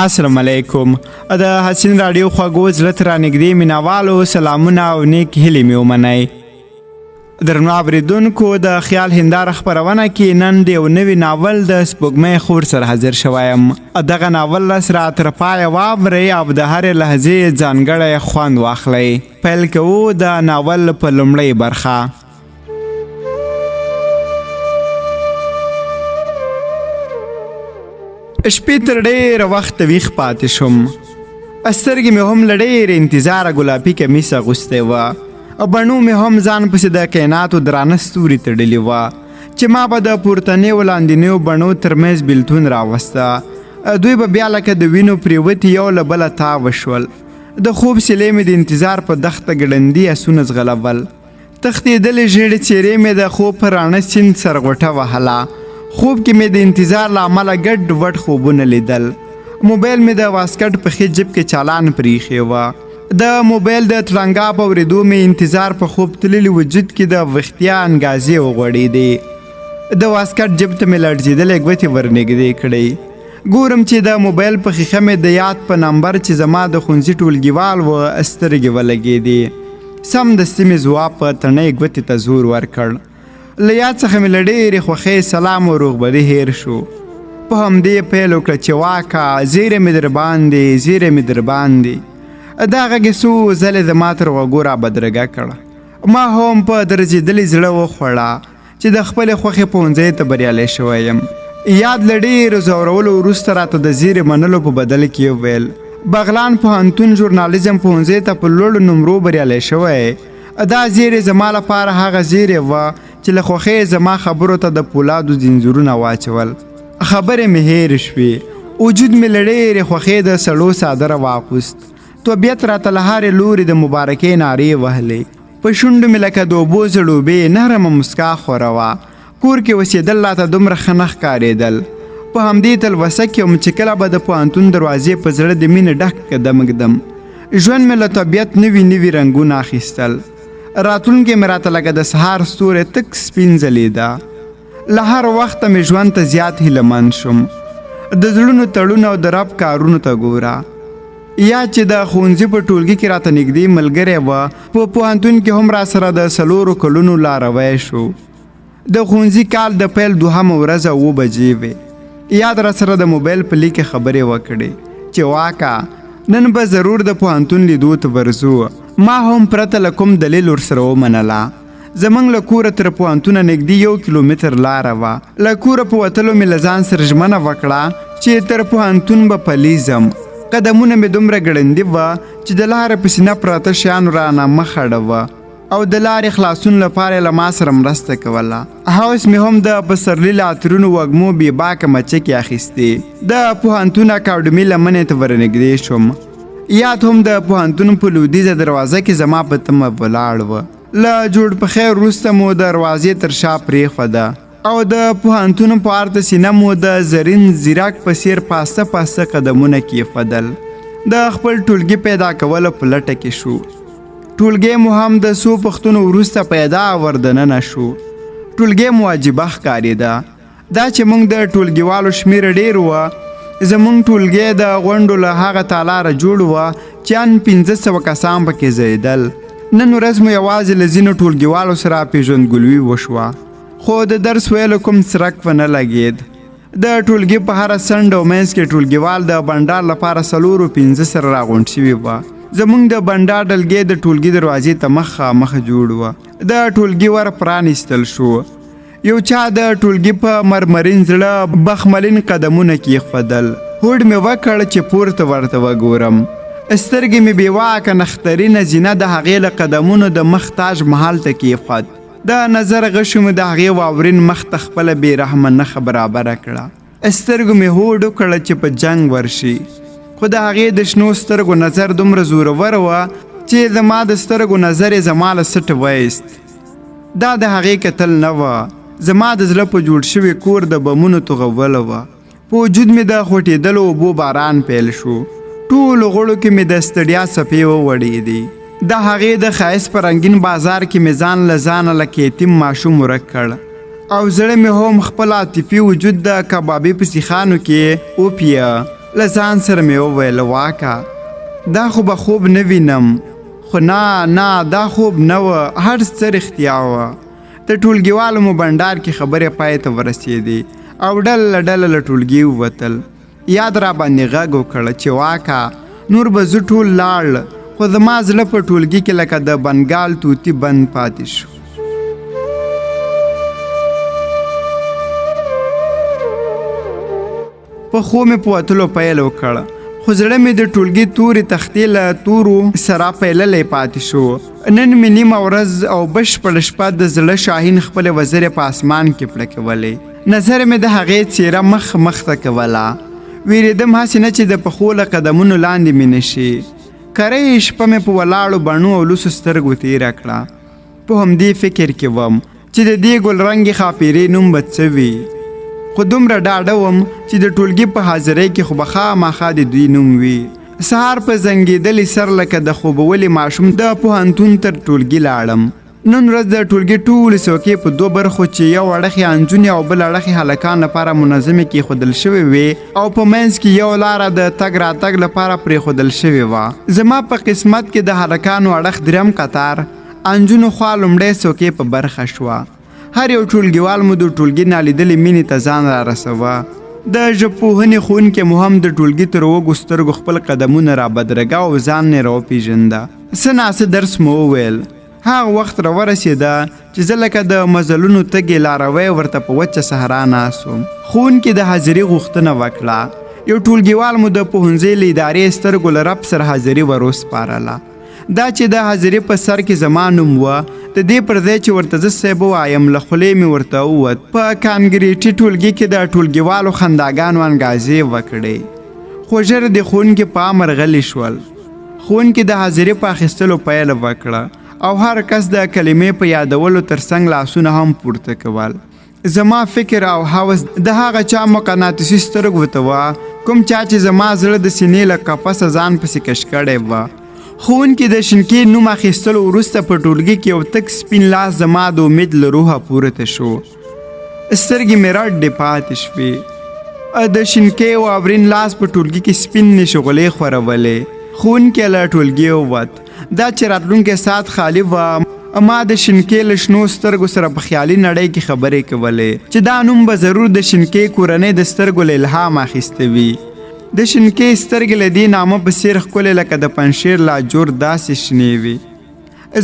السلام علیکم. د حسین راډیو خواږو زړه ته رانږدې مینوالو سلامونه او نیک هیلې مې ومنئ. درنو اورېدونکو د خیال هنداره خپرونه کې نن د یو نوي ناول د سپوږمۍ خور سره حاضر شوی یم. دغه ناول سره تر پایه واورئ او د هرې لحظې ځانګړی خوند واخلئ. پیل کوو د ناول په لومړۍ برخه. شپې تر ډېره وخته ویښ پاتې شوم. سترګې مې هم له ډېر انتظاره ګلابي کمیس اغوستی وه او بڼو مې هم ځان پسې د کائناتو درانه ستوري تړلي وه چې ما به د پورتنیو لاندنیو بڼو ترمنځ بېلتون راوسته. دوی به بیا لکه د وینو پرېوتې یو له بله تاوه شول. د خوب سیلۍ مې د انتظار په دښته ګړندي اسونه ځغلول. تښتېدلې ژېړې څېرې مې د خوب په راڼه سیند سرغوټه وهله. خوب کې مې د انتظار له امله ګډ وډ خوبونه لیدل. موبایل مې د واسکټ په ښي جیب کې چالان پرېښې وه. د موبایل د تړنګا په اورېدو مې انتظار په خوب تللي وجود کې د وختیا انګازې وغوړېدې. د واسکټ جیب ته مې لړزېدلې ګوتې ورنږدې کړئ. ګورم چې د موبایل په ښیښه مې د یاد په نمبر چې زما د ښوونځي ټولګیوال و سترګې ولګېدې. سمدستي مې ځواب په تڼۍ ګوتې ته زور ورکړ. له یاد څخه مې له ډېرې خوښۍ سلام او روغبړي هیر شو. په همدې پیل وکړه چې واکه زیری مې در باندې زیری مې در باندې. دا غږ یې څو ځلې زما تر غوږو را بدرګه کړه. ما هم په درزېدلي زړه وخوړه چې د خپلې خوښې پوهنځۍ ته بریالی شوی یم. یاد له ډېرو ځورولو وروسته راته د زیرې منلو په بدل کې وویل بغلان پوهنتون ژورنالیزم پوهنځۍ ته په لوړو نمرو بریالی شوی. دا زیری زما لپاره هغه زیری وه چې له خوښۍ زما خبرو ته د پولادو ځنځیرونه واچول. خبرې مې هېرې شوې. وجود مې له ډېرې خوښۍ د سړو څادره واغوست. طبیعت راته له هرې لورې د مبارکۍ نارې وهلې. په شونډو مې لکه د اوبو زړوبې نرمه مسکا خوره وه. کور کې اوسېدل راته دومره ښه نه ښکارېدل. په همدې تلوسه کې وم چې کله به د پوهنتون دروازې په زړه د مینې ډک قدم ږدم. ژوند مې له طبیعت نوي نوي رنګونه اخیستل. راتلونکې مې راته لکه د سهار ستوری تک سپین ځلېده. له هر وخته مې ژوند ته زیات هیلهمند شوم. د زړونو تړونه او د رب کارونو ته ګوره. یا چې د ښوونځي په ټولګي کې راته نږدې ملګری وه په پوهنتون کې هم راسره د 4 کلونو لاروی شو. د ښوونځي کال د پیل 2مه ورځ 7 بجې وې. یاد راسره د موبایل په لیک خبرې وکړې چې واکه نن به ضرور د پوهنتون لیدو ته ورځو. ما هم پرته له کوم دلیل ورسره ومنله. زموږ له کوره تر پوهنتونه نږدې 1 کیلومتر لاره وه. له کوره په وتلو مې له ځان سره ژمنه وکړه چې تر پوهنتون به پلی ځم. قدمونه مې دومره ګړندي وه چې د لارې په سینه پراته شیانو رانه مخ اړوه او د لارې خلاصون لپاره له ما سره مرسته کوله. هوس مې هم د پسرلي له عطرونو وږمو بې باکه مچکې اخیستې. د پوهنتون اکاډمي لمنې ته ورنږدې شوم. یاد هم د پوهنتون په لویدیځه دروازه کې زما په تمه ولاړ وه. له جوړ په خیر وروسته مو دروازې تر شا پرېښوده او د پوهنتون په ارته سینه مو د زرین زیرک په څېر پاسته پاسته قدمونه کېښودل. د خپل ټولګي پیدا کولو په لټه کې شو. ټولګی مو هم د څو پوښتنو وروسته پیدا ور دننه شو. ټولګی مو عجیبه ښکارېده. دا چې موږ د ټولګیوالو شمېره ډېر وه. زمونږ ټولګی د غونډو له هغه تالاره جوړ وه چې ان 1500 کسان پکې ځایېدل. نن ورځ مو یوازې له ځینو ټولګیوالو سره پېژندګلوي وشوه خو د درس ویلو کوم څرک ونه لګېد. د ټولګي په هره څنډه او منځ کې ټولګیوال د بنډار لپاره 4-5 سره راغونډ شوي وه. زمونږ د بنډار ډلګۍ د ټولګي دروازې ته مخامخ جوړ وه. د ټولګي ور پرانیستل شو. یو چا د ټولګي په مرمرین زړه بخملین قدمونه کېښودل. هوډ مې وکړ چې پورته ورته وګورم. سترګې مې بېواکه نښترینه زینه د هغې له قدمونو د مخ تاج محل ته کېښود. د نظر غشو مې د هغې واورین مخ ته خپله بېرحمه نښه برابره کړه. سترګو مې هوډ وکړه چې په جنګ ورشي خو د هغې د شنو سترګو نظر دومره زورور وه چې زما د سترګو نظر یې زما له سټه وایست. دا د هغې کتل نه وه. زما د زړه په جوړ شوي کور د بمونو توغوله وه. په وجود مې د خوټېدلو اوبو باران پیل شو. ټولو غړو کې مې د ستړیا څپې ووړېدې. د هغې د ښایست په رنګین بازار کې مې ځان له ځانه لکه یتیم ماشوم ورک کړ او زړه مې هم خپل عاطفي وجود د کبابي په سیخانو کې وپیه. له ځان سره مې وویل واکه دا خو به خوب نه وینم، خو نه دا خوب نه و، هر څه رښتیا وه. د ټولګیوالو مو بنډار کې خبرې پای ته ورسېدې او ډله ډله له ټولګي ووتل. یاد را باندې غږ وکړ چې واکه نور به زه ټول لاړ، خو زما زړه په ټولګي کې لکه د بنګال توتي بند پاتې شو. په خو مې په وتلو پیل وکړ، خو زړه مې د ټولګي تورې تختې له تورو سره پیللی پاتې شو. نن مې نیمه ورځ او بشپړه شپه د زړه شاهین خپلې وزرې په اسمان کې پړکولې. نظر مې د هغې څېره مخ ته کوله. ویرېدم هسې نه چې د پښو له قدمونو لاندې مې نشي. کری شپه مې په ولاړو بڼو او لوسو سترګو تېره کړه. په همدې فکر کې وم چې د دې ګلرنګې ښاپېرې نوم به څه وي، خو دومره ډاډه وم چې د ټولګي په حاضرۍ کې خو به خامخا د دوی نوم وي. سهار په زنګېدلي سر لکه د خوبولي ماشوم د پوهنتون تر ټولګي لاړم. نن ورځ د ټولګي ټولې څوکۍ په دوه برخو چې یو اړخې انجونې او بل اړخې هلکان لپاره منظمې کېښودل شوې وې او په منځ کې یو لاره د تګ راتګ لپاره پرېښودل شوې وه. زما په قسمت کې د هلکانو اړخ درېیم قطار، انجونو خوا لومړۍ څوکۍ په برخه شوه. هر یو ټولګیوال مو د ټولګي نالیدلې مینې ته ځان را رسوه. د ژبپوهنې ښوونکي مو هم د ټولګي تر وږو سترګو خپل قدمونه را بدرګه او ځان یې راوپېژنده. څه ناڅه درس مو وویل. هغه وخت را ورسېده چې زه لکه د مزلونو تږې لاروی ورته په وچه صحرا ناست وم. ښوونکي د حاضري غوښتنه وکړه. یو ټولګیوال مو د پوهنځۍ له ادارې سترګو له رب سره حاضري وروسپارله. دا چې د حاضري په سر کې زما نوم وه، د دې پر ځای چې ورته زه صیب ووایم له خولې مې ورته ووت. په کانګریټي ټولګي کې د ټولګیوالو خنداګانو انګازې وکړې، خو ژر د ښوونکي په امر غلي شول. ښوونکي د حاضري په اخیستلو پیل وکړه او هر کس د کلمې په یادولو ترڅنګ لاسونه هم پورته کول. زما فکر او هوس د هغه چا مقناطیسي سترګو ته وه کوم چا چې زما زړه د سینې له قفسه ځان پسې کش کړی وه. ښوونکي د شینکې نوم اخیستلو وروسته په ټولګي کې یو تک سپین لاس زما د امید له روحه پورته شو. سترګې مې رډې پاتې شوې. د شینکې واورین لاس په ټولګي کې سپینې شغلې خورولې. ښوونکی له ټولګي ووت. دا چې راتلونکی ساعت خالي وه، ما د شینکې له شنو سترګو سره په خیالي نړۍ کې خبرې کولې چې دا نوم به ضرور د شینکې کورنۍ د سترګو له الهام اخیسته وي. د شینکې سترګې له دې نامه په څېر ښکلې لکه د پنجشیر لاجور داسې شنې وي.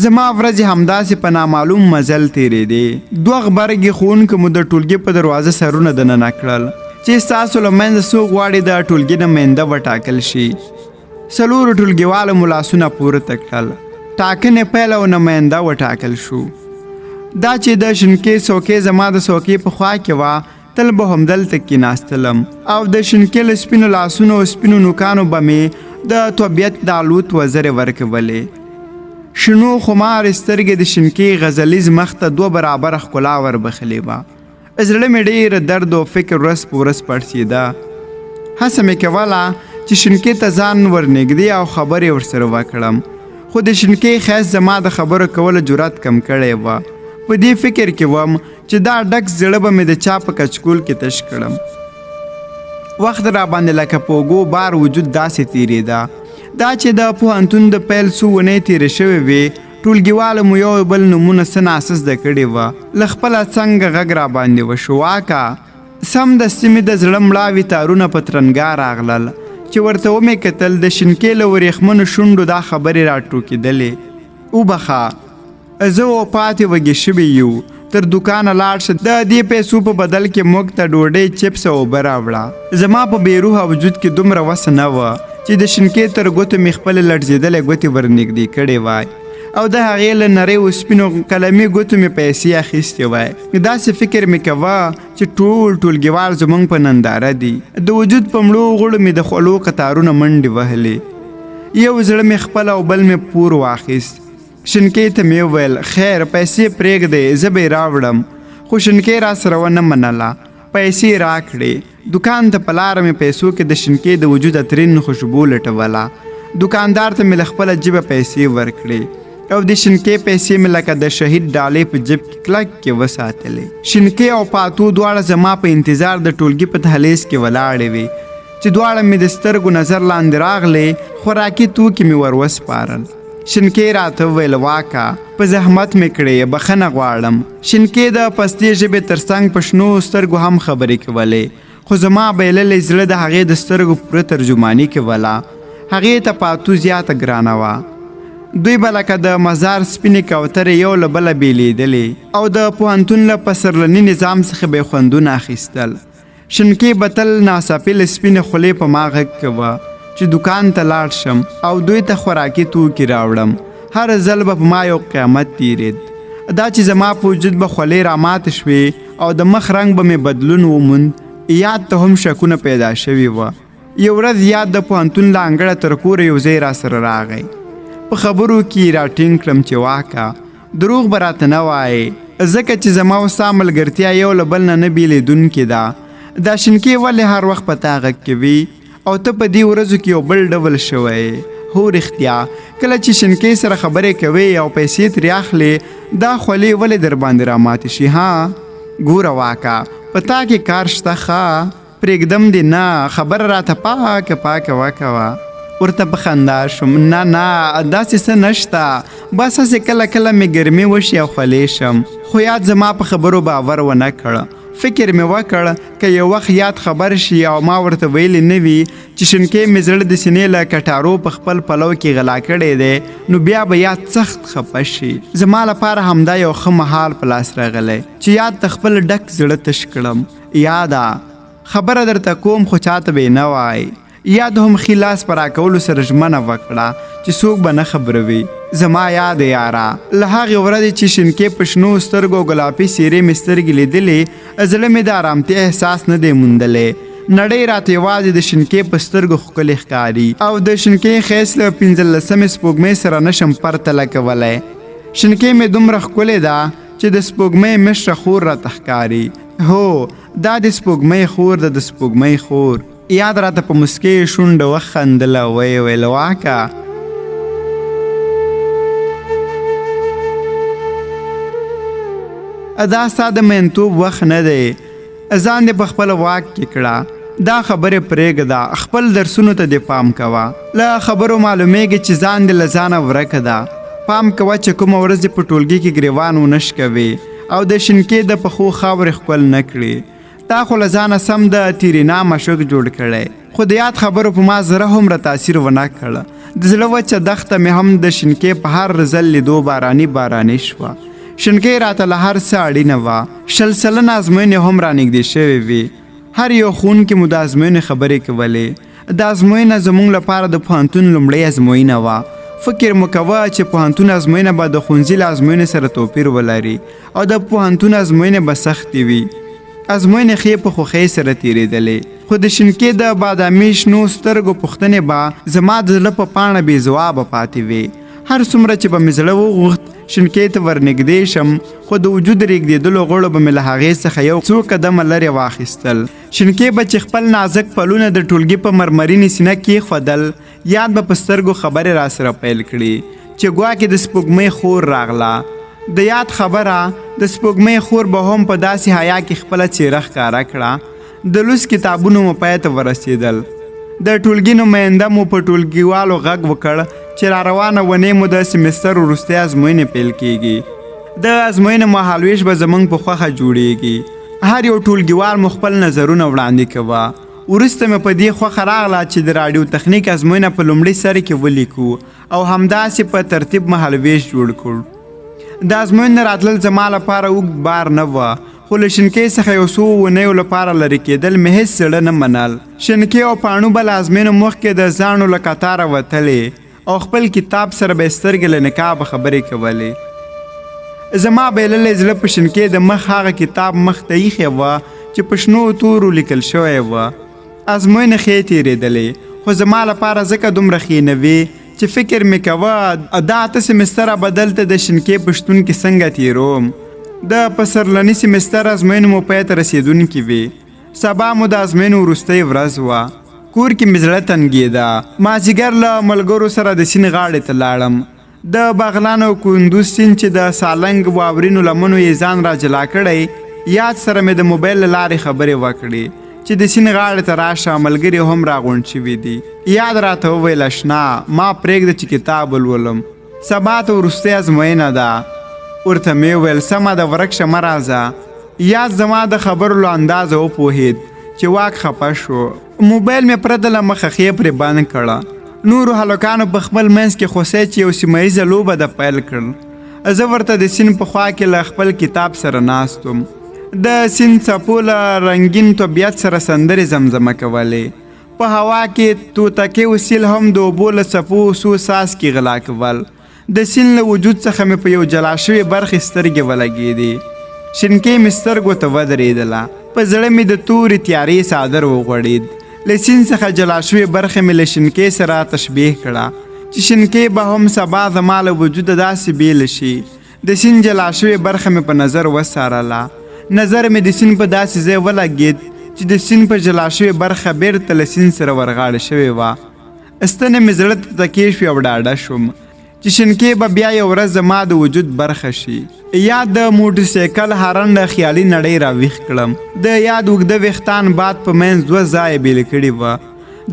زما ورځې همداسې په نامعلوم مزل تېرېدې. دوه غبرګې ښوونکو مو د ټولګي په دروازه سرونه دننه کړل چې ستاسو له منځه څوک غواړي د ټولګي نماینده وټاکل شي. څلورو ټولګیوالو مو لاسونه پورته کړل. ټاکنې پیل او نماینده وټاکل شو. دا چې د شینکې څوکۍ زما د څوکۍ په خوا کې وه، تل به همدلته کېناستلم او د شینکې له سپینو لاسونو او سپینو نوکانو به مې د طبیعت د الوت وزرې ورکولې. شنو خمار سترګې د شینکې غزلیز مخ ته دوه برابره ښکلا وربخلې وه. زړه مې ډېر درد او فکر ورځ په ورځ پړسېده. هڅه مې کوله چې شینکې ته ځان ورنږدې او خبرې ورسره وکړم، خو د شینکې ښایست زما د خبرو کولو جرأت کم کړی وه. په دې فکر کې وم چې دا ډک زړه به مې د چا په کچکول کې تش کړم. وخت را باندې لکه په اوږو بار وجود داسې تېرېده. دا چې د پوهنتون د پیل څو اونۍ تېرې شوې وې، ټولګیوالو مو یو بل نومونه څه ناسه زده کړي وه. له خپله څنګه غږ را باندې وشو، واکه سمدستي مې د زړه مړاوي تارونه په ترنګا راغلل چې ورته ومې کتل. د شینکې له ورېښمنو شونډو دا خبرې راټوکېدلې. وبخه، زه او پاتې وږې شوي یو، تر دوکانه لاړ شه، د دې پیسو په بدل کې موږ ته ډوډۍ، چپس او اوبه راوړه. زما په بېروحه وجود کې دومره وس نه وه چې د شینکې تر ګوتو مې خپلې لړزېدلې ګوتې ورنږدې کړې وای او د هغې له نریو سپینو قلمي ګوتو مې پیسې اخیستې وای. داسې فکر مې کوه چې ټولګیوال زموږ په ننداره دي. د وجود په مړو غړو مې د خولو قطارونه منډې وهلې. یو زړه مې خپل او بل مې پور واخیست. شینکې ته مې وویل خیر پیسې پرېږدئ، زه به یې راوړم. خو شینکې را سره ونه منله. پیسې راکړې. دوکان ته په لاره مې پیسو کې د شینکې د وجود اترین خوشبو لټوله. دوکاندار ته مې له خپله جیبه پیسې ورکړې او د شینکې پیسې مې لکه د شهید ډالۍ په جیب کې کلک کې وساتلې. شینکې او پاتو دواړه زما په انتظار د ټولګي په دهلیز کې ولاړې وې. چې دواړه مې د سترګو نظر لاندې راغلې، خوراکي توکي مې ور وسپارل. شینکۍ راته وویل واکه په زحمت مې کړې، بخښنه غواړم. شینکۍ د پستې ژبې تر څنګ په شنو سترګو هم خبرې کولې، خو زما بایللی زړه د هغې د سترګو پوره ترجماني کوله. هغې ته پاتو زیاته ګرانه وه. دوی به لکه د مزار سپینې کوترې یو له بله بیلیدلې او د پوهنتون له پسرلني نظام څخه به یې خوندونه اخیستل. شینکۍ به تل ناڅاپي له سپینې خولې په ما غږ کوه چې دوکان ته لاړ شم او دوی ته خوراکي توکي راوړم. هر ځل به په ما یو قیامت تیرید. دا چې زما په وجود به خولې راماتې شوې او د مخ رنګ به مې بدلون وموند. یاد ته هم شکونه پیدا شوي وه. یو ورځ یاد د پوهنتون له انګړه تر کوره یو ځای راسره راغی. په خبرو کې راټینګ کړم چې واکه دروغ به راته نه وایې، ځکه چې زما او ستا ملګرتیا یو له بل نه بیلېدونکې ده. دا شینکۍ ولې هر وخت په تا غږ کوي او ته په دې ورځو کې یو بل ډول شوی؟ هو رښتیا، کله چې شینکۍ سره خبرې کوي او پیسې ترې اخلې، دا خولې ولې در باندې راماتې شي؟ ها ګوره واکه په تا کې کار شته، ښه پرېږدم دې نه، خبره راته پاکه پاکه وکوه. ورته په خندا شوم، نه نه داسې څه نشته، بس هسې کله کله مې ګرمي وشي او خولې شم. خو یاد زما په خبرو باور ونه کړ. فکر مې وکړ که یو وخت یاد خبر شي او ما ورته ویلی نه وي چې شینکۍ مې زړه د سینې له کټارو په خپل پلو کې غلا کړی دی، نو بیا به یاد سخت خفه شي. زما لپاره همدا یو ښه مهال په لاس راغلی چې یاد ته خپل ډک زړه تش کړم. یاده خبره درته کوم خو چاته به یې نه وایي. یاد هم ښي لاس په راکولو سره ژمنه وکړه چې څوک به نه خبروي. زما یاد یاره له هغې ورځې چې شینکۍ په شنو سترګو ګلابي څېرې مې سترګې لیدلې، زړه مې د ارامتیا احساس نه دی موندلی. نړۍ راته یوازې د شینکۍ په سترګو ښکلې ښکاري او د شینکۍ ښایست له 15مې سپوږمۍ سره نشم پرتله کولی. شینکۍ مې دومره ښکلې ده چې د سپوږمۍ مشره خور راته ښکاري. هو دا د سپوږمۍ خور ده، د سپوږمۍ خور. یاد راته په مسکۍ شونډه وخندله، ویې ویل واکه دا ستا د مینتوب وخت نه دی، ځان دې په خپل واک کې کړه. دا خبرې پرېږده، خپل درسونو ته دې پام کوه. له خبرو معلومیږي چې ځان دې له ځانه ورکه ده. پام کوه چې کومه ورځ دې په ټولګي کې ګریوان ونه شکوي او د شینکۍ د پښو خاورې ښکل نه کړي. تا خو له ځانه سم د تیرینا مشوق جوړ کړی، خو د یاد خبرو په ما زره هم را تاثیر ونه کړ. د زړه وچه دښته مې هم د شینکۍ په هر ځل لیدو باراني شوه. شینکۍ راته له هر څه اړینه وه. 100 سلنه ازموینې هم رانږدې شوې وې. هر یو ښوونکي مو د ازموینې خبرې کولې. دا ازموینه زموږ لپاره د پوهنتون لومړۍ ازموینه وه. فکر مو کوه چې پوهنتون ازموینه به د ښوونځي له ازموینې سره توپیر ولري او د پوهنتون ازموینې به سختې وي. ازموینې ښې په خوښۍ سره تېرېدلې، خو د شینکۍ د بادامي شنو سترګو پوښتنې به زما د زړه په پاڼه بې ځوابه پاتې وې. هر څومره چې به مې زړه وغوښت شینکۍ ته ورنږدې شم، خو د وجود رېږدېدلو غړو به مې له هغې څخه یو څو قدمه لرې واخیستل. شینکۍ به چې خپل نازک پلونه د ټولګي په مرمرینې سینه کېښودل، یاد به په سترګو خبرې راسره پیل کړي چې ګواکې د سپوږمۍ خور راغله. د یاد خبره د سپوږمۍ خور به هم په داسې حیا کې خپله څېره ښکاره کړه. د لوست کتابونو مو پای ته ورسېدل. د ټولګي نماینده مو په ټولګیوالو غږ وکړ چې را روانه ونې مو د سیمستر وروستۍ ازموینې پیل کېږي. د ازموینې مهالویش به زموږ په خوښه جوړیږي. هر یو ټولګیوال مو خپل نظرونه وړاندې کوه. وروسته مې په دې خوښه راغله چې د راډیو تخنیک ازموینه په لومړي سر کې ولیکو او همداسې په ترتیب مهالویش جوړ کړو. د ازموینې راتلل زما لپاره اوږد بار نه وه، خو له شینکۍ څخه یو څو اونیو لپاره لرې کېدل مې هېڅ زړه نه منل. شینکۍ او پاڼو به له ازموینو مخکې د زاڼو له قطاره وتلې او خپل کتاب سره به یې سترګې له نقابه خبرې کولې. زما بایللی زړه په شینکۍ د مخ هغه کتاب مخ ته ایښې وه چې په شنو تورو لیکل شوی وه. ازموینې ښې تېرېدلې، خو زما لپاره ځکه دومره ښې نه وې چې فکر مې کوه دا 8 سیمستره به دلته د شینکۍ په شتون کې څنګه تېروم. د پسرلني سیمستر ازموینې مو پای ته رسېدونکې وې. سبا مو د ازموینو وروستۍ ورځ وه. کور کې مې زړه تنګېده. مازدیګر له ملګرو سره د سیند غاړې ته لاړم. د بغلان او کندوز سیند چې د سالنګ واورینو لمنو یې ځان را جلا کړی، یاد سره مې د موبایل له لارې خبرې وکړې چې د سیند غاړې ته راشه ملګري هم راغونډ شوي دي. یاد راته وویل اشنا ما پرېږده چې کتاب ولولم، سبا ته وروستۍ ازموینه ده. ورته مې وویل سمه ده ورک شه مه راځه. یاد زما د خبرو له اندازه وپوهېد چې واک خفه شو. موبایل مې پرته له مخه ښې پرې بند کړه. نورو هلکانو په خپل منځ کې خوسی چې یو سیمه ییزه لوبه د پیل کړل. زه ورته د سیند په خوا کې له خپل کتاب سره ناست وم. د سیند څپو له رنګین طبیعت سره سندرې زمزمه کولې. په هوا کې توتکې وسیل هم د اوبو له څپو څو څاڅکي غلا کول. د سیند له وجود څخه مې په یو جلا شوې برخې سترګې ولګېدې. شینکۍ مې سترګو ته ودرېدله. په زړه مې د تورې تیارې څادر وغوړېد. له سیند څخه جلا شوې برخې مې له شینکۍ سره تشبیه کړه چې شینکۍ به هم سبا زما له وجوده داسې بیله شي. د سیند جلا شوې برخه مې په نظر وڅارله. نظر مې د سیند په داسې ځای ولګېد چې د سیند په جلا شوې برخه بیرته له سیند سره ورغاړه شوې وه. ستنې مې زړه ته تکې شوې او ډاډه شوم چې شینکۍ به بیا یو ورځ زما د وجود برخه شي. یا د موټرسایکل هارن له خیالي نړۍ راویښ کړم. د یاد اوږده ویښتان باد په منځ 2 ځایه بېل کړي وه.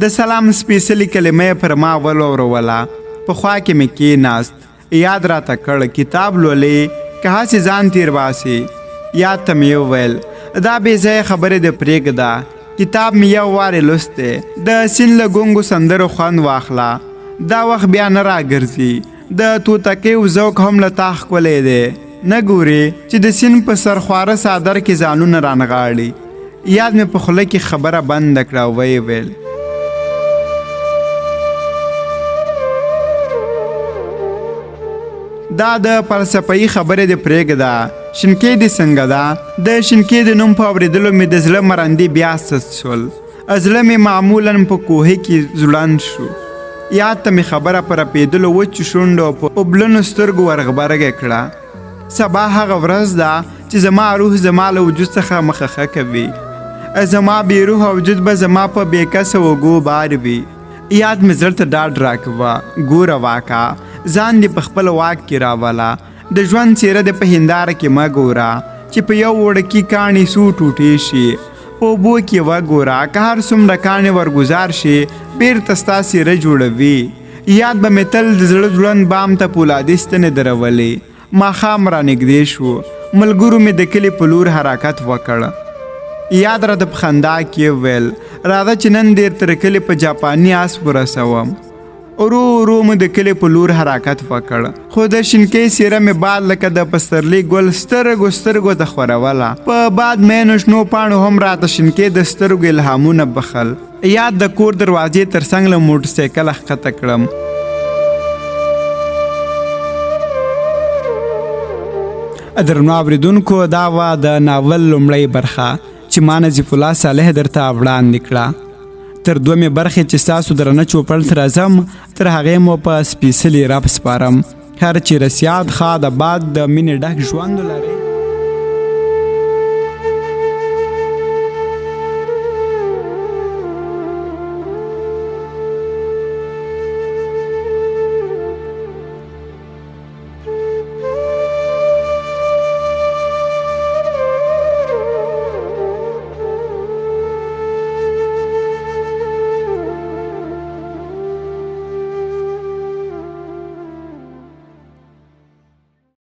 د سلام سپېڅلې کلمه پر ما ولوروله. په خوا کې مې کېناست. یاد راته کړ کتاب لولې که هسې ځان تېر باسې. یاد ته مې وویل دا بې ځایه خبرې د پرېږده. کتاب مې یو وارې لوستی. د سیند له ګونګو سندرو خوند واخله. دا وخت بیا نه راګرځي. د توتکیو ذوق هم له تا ښکلی دی. نه ګورې چې د سیند په سرخواره څادر کې ځانونه رانغاړي. یاد مې په خوله کې خبره بنده کړه او ویې ویل دا د فلسفه‌ایي خبرې دې پرېږده. شینکۍ دې څنګه ده؟ د شینکۍ د نوم په اورېدلو مې د زړه مرندې بیا سست شول. زړه مې معمولاً په کوهي کې ځوړند شو. یاد ته مې خبره په رپېدلو وچو شونډو او په اوبلنو سترګو ورغبرګه کړه. سبا هغه ورځ ده چې زما روح زما له وجود څخه مخه کوي. زما بې روح وجود به زما په بېکسه اوږو بار وي. یاد مې زړه ته ډاډ راکوه. ګوره واکه ځان دې په خپل واک کې راوله. د ژوند څېره دې په هنداره کې مه ګوره چې په یو وړکي کاڼي څو ټوټې شي. په اوبو کې وګوره که هر څومره کاڼې ورګزار شي بیرته ستا څېره جوړوي. یاد به مې تل د زړه ځوړند بام ته پولادي ستنې درولې. ماښام رانږدې شو. ملګرو مې د کلي په لور حرکت وکړ. یاد راته په خندا کې وویل راځه چې نن دې تر کلي په جاپاني آس ورسوم. ورو ورو مې د کلي په لور حرکت وکړ. خو د شینکۍ څېره مې باد لکه د پسرلي ګل سترګو سترګو ته خوروله. په باد مینو شنو پاڼو هم راته شینکۍ د سترګو الهامونه بخل. یاد د کور دروازې تر څنګ له موټرسایکله ښکته کړم. درنو اورېدونکو دا وه د ناول لومړۍ برخه چې ما نظیف الله صالح درته وړاندې کړه. تر دومې برخې چې ستاسو درنه چوپړ ته راځم تر هغې مو په سپېڅلي رب سپارم. هر چیرې سیاد ښاد آباد د مینې ډک ژوند ولرئ.